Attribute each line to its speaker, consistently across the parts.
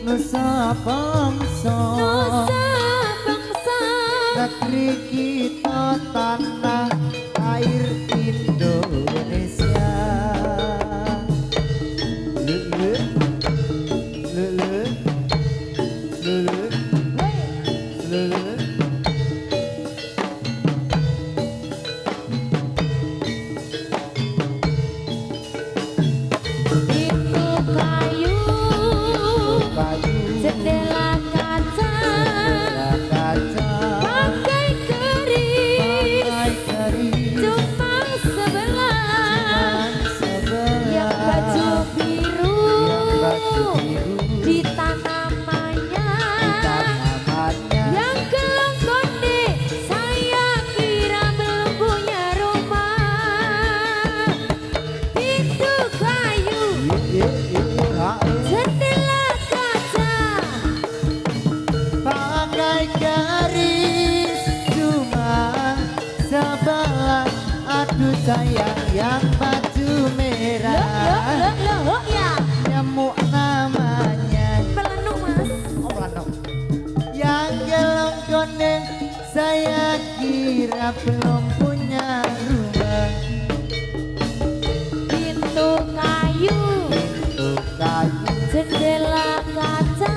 Speaker 1: Nusa bangsa negeri kita tanah air Indonesia. Lele lele lele lele
Speaker 2: jendela kaca pakai keris cuma sebelah yang baju biru di tanamannya yang gelong konde saya kira belum punya rumah pintu kayu jendela
Speaker 1: garis cuma sebelah, aduh sayang yang baju merah.
Speaker 2: Loh ya
Speaker 1: nyamuk namanya
Speaker 2: pelenung mas.
Speaker 1: Oh pelenung yang gelong koneng saya kira belum punya rumah.
Speaker 2: Pintu kayu jendela kaca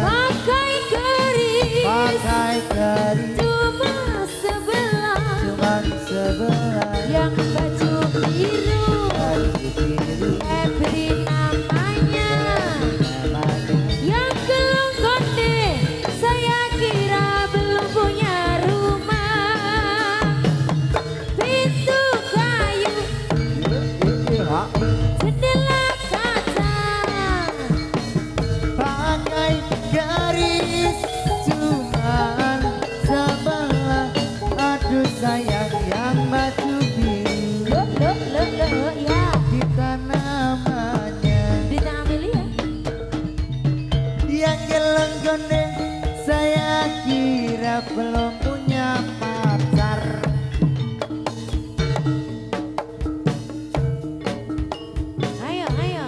Speaker 2: pakai keris cuma sebelah yang baju biru Ebri namanya yang gelong konde saya kira belum punya rumah. Pintu kayu jendela kaca
Speaker 1: pakai garis cuman sebelah, aduh sayang yang baju biru
Speaker 2: ya
Speaker 1: di tanamannya
Speaker 2: di tangan Mili ya
Speaker 1: yang geleng gondeng saya kira belum punya pacar.
Speaker 2: ayo ya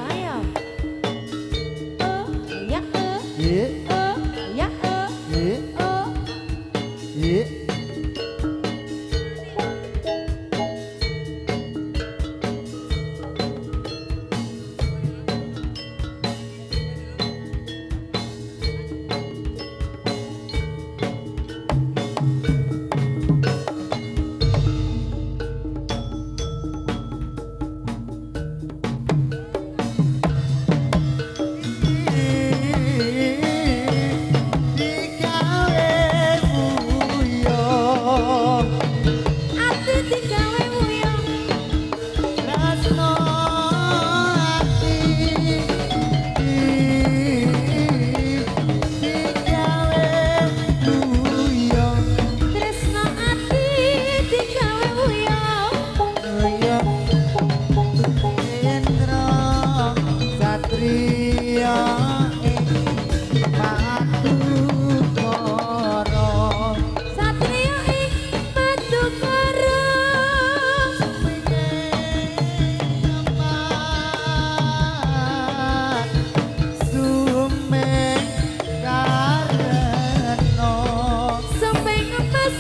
Speaker 2: Sampai ngepas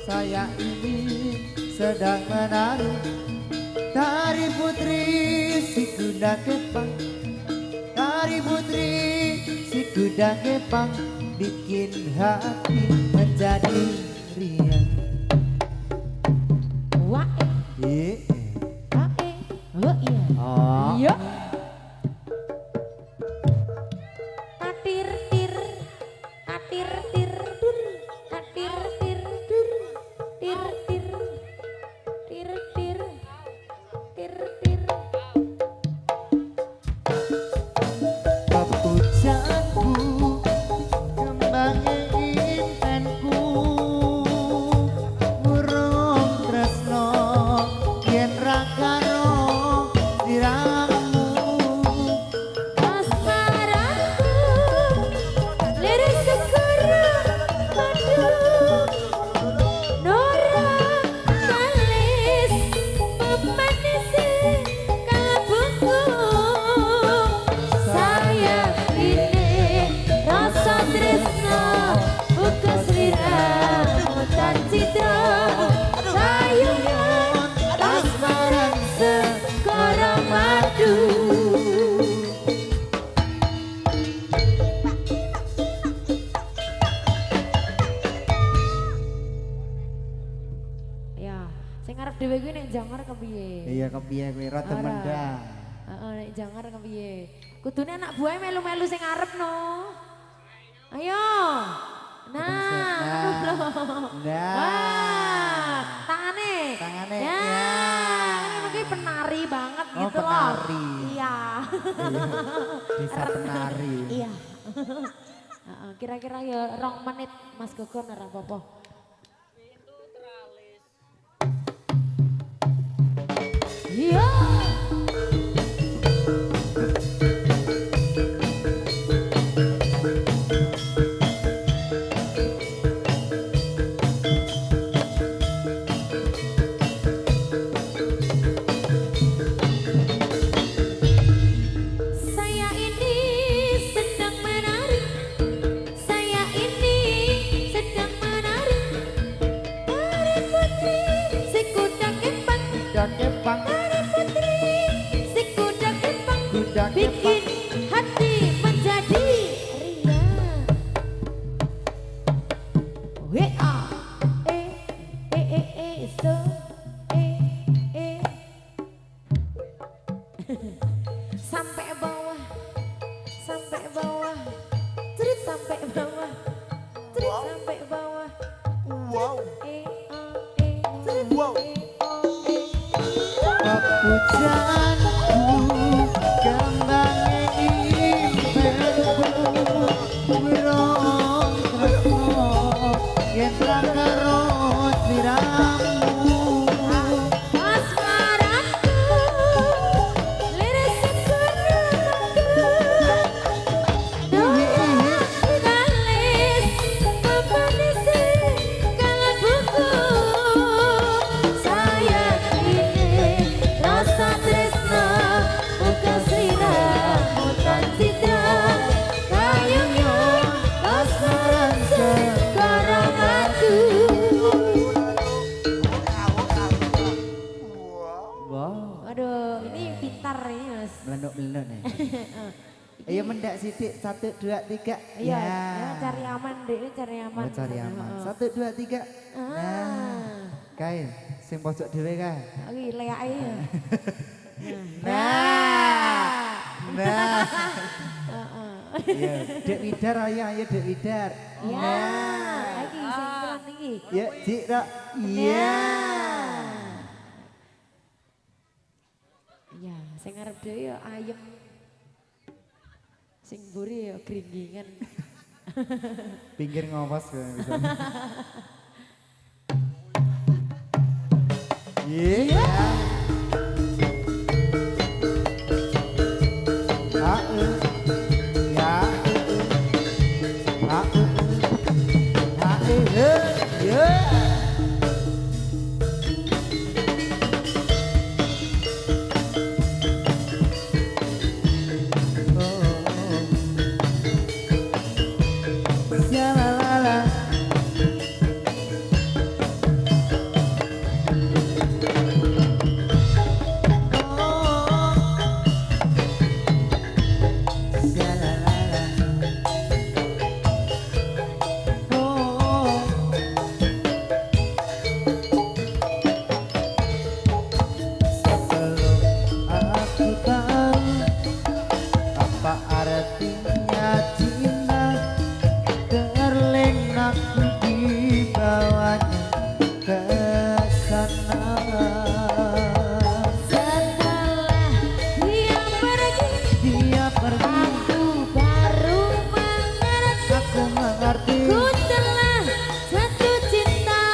Speaker 1: saya ini sedang menari tari putri si kuda kepang. Tari putri si kuda kepang bikin hati menjadi riang.
Speaker 2: Wah,
Speaker 1: Iya.
Speaker 2: oh iya.
Speaker 1: Oh.
Speaker 2: Iya. Katir tir, katir tir dur, katir tir dur, tir tir, tir tir, tir tir.
Speaker 1: Kepujaanku kembange impenku murung tresno yen ra karo siramu.
Speaker 2: Asmaraku, liris segera padu, Nora kalis memanisi kalbuku. Sayang ini rasa tresno buka sliramu tan citra sayungan asmaran segara madu. Ya, sing ngarep dhewe kuwi nek jangar kepiye?
Speaker 1: Iya kepiye kowe rada
Speaker 2: Ora.
Speaker 1: mendang.
Speaker 2: Heeh, nek jangar kepiye? Kudune anak buah melu-melu sing ngarep no. Ayo. Nah, ngono lho.
Speaker 1: Nah.
Speaker 2: Wah, tangane.
Speaker 1: Tangane,
Speaker 2: Ya.
Speaker 1: ya.
Speaker 2: Kan iki penari banget
Speaker 1: Oh,
Speaker 2: gitu
Speaker 1: penari.
Speaker 2: loh. Iya.
Speaker 1: Desa penari.
Speaker 2: Iya. Heeh, kira-kira ya 2 menit Mas Gogon ora apa-apa. Iya. Saya ini sedang menari. Saya ini sedang menari. Tari putri si kuda kepang.
Speaker 1: Kuda kepang,
Speaker 2: Tari putri si kuda kepang.
Speaker 1: kuda kepang.
Speaker 2: Bikin hati menjadi riang. WA so sampai bawah, sampai bawah, cerit sampai bawah, cerit sampai bawah.
Speaker 3: Wow.
Speaker 2: Cerit.
Speaker 3: Wow.
Speaker 1: Kepujaanku kembange impenku murung tresno yen ra karo siramu.
Speaker 2: Asmaraku, liris segera kalis memanisi kalbuku. Sayang ini rasa tresno buka sliramu tan citra kayunya asmaran segara madu.
Speaker 1: Wow,
Speaker 2: Aduh, ini pintar ini Mas.
Speaker 1: melenduk-melenduk nih. Ayo mendak sithik 1 2 3.
Speaker 2: Iya, ya, cari aman deh, ini cari aman.
Speaker 1: Oh, cari aman.
Speaker 2: Heeh.
Speaker 1: 1 2 3. Nah, kae sing pojok dhewe kae.
Speaker 2: Oke, leake ya.
Speaker 1: Nah. Nah.
Speaker 2: Heeh.
Speaker 1: Iya, Dek Widar ayo Dek Widar.
Speaker 2: Ya, lagi singkron iki.
Speaker 1: Ya, Cik Rak. Iya.
Speaker 2: Ya, sing ngarep dhewe ya ayem. Sing mburi ya gringgingan.
Speaker 1: Pinggir ngopos kowe bisa. Iya. Ya. Ya. hatinya cinta terlena dibawanya ke sana.
Speaker 2: Setelah dia pergi, aku baru mengerti.
Speaker 1: Aku mengerti.
Speaker 2: Ku telah jatuh cinta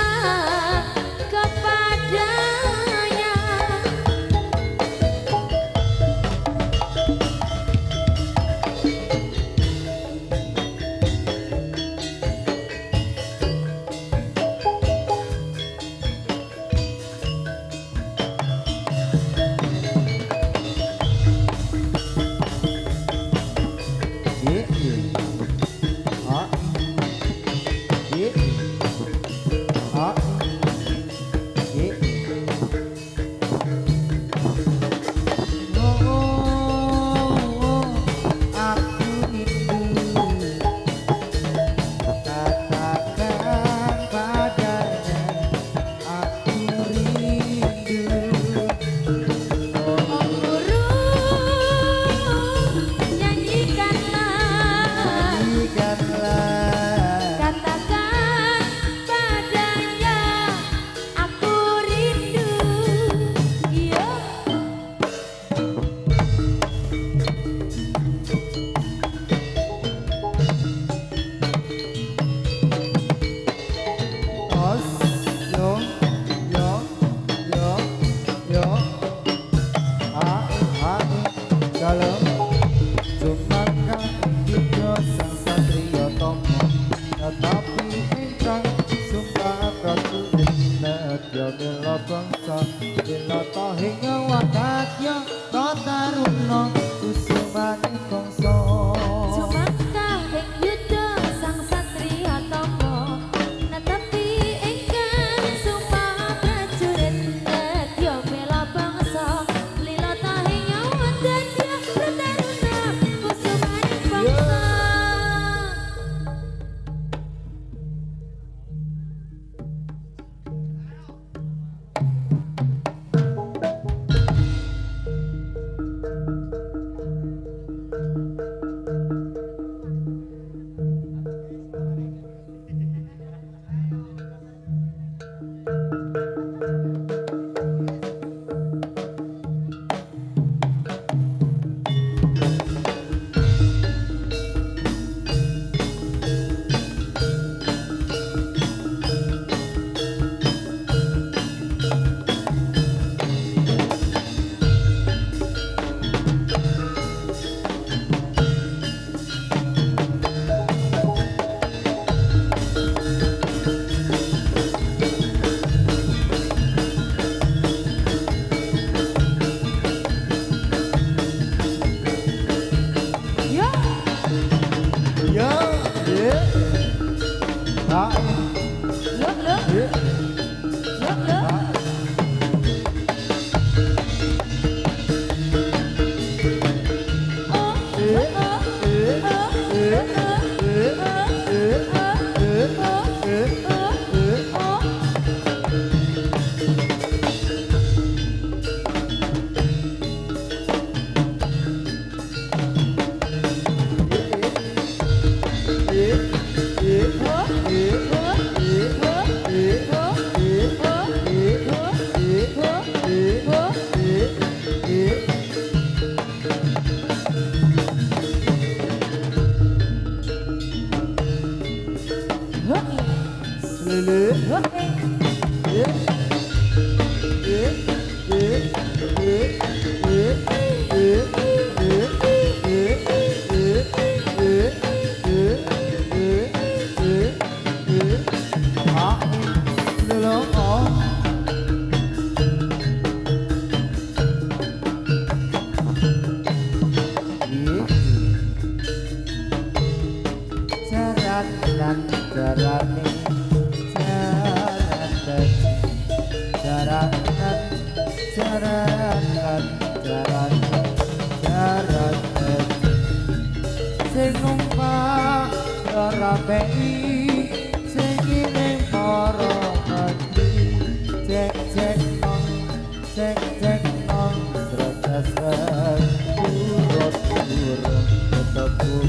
Speaker 2: kepadanya. Sumakah ing yuda sang satriya tama, netapi ingkang sumpah prajurit nedya bela bangsa, lila tahing nyawa dadya prataruna kusumaning bangsa.
Speaker 1: Sing numpak ora pei sing ning para mati cek cek nong sret turut tetep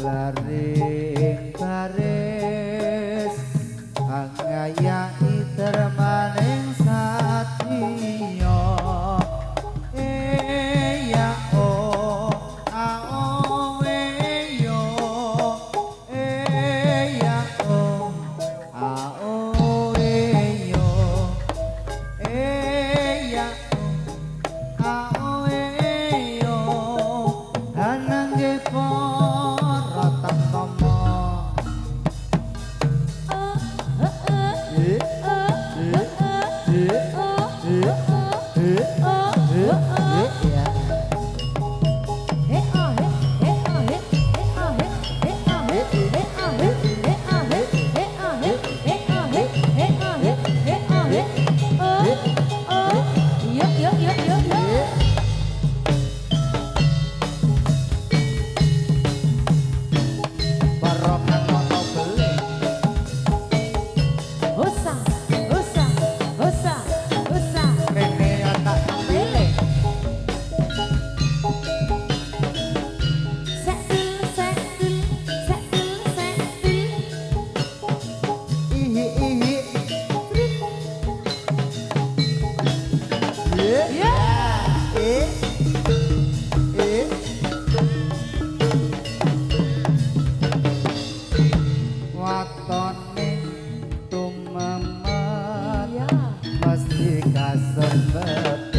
Speaker 1: Laring baris angayai termaning satya ya o ao yo ya o ao yo ya ao yo hanangge watone tumemet mesti kasebet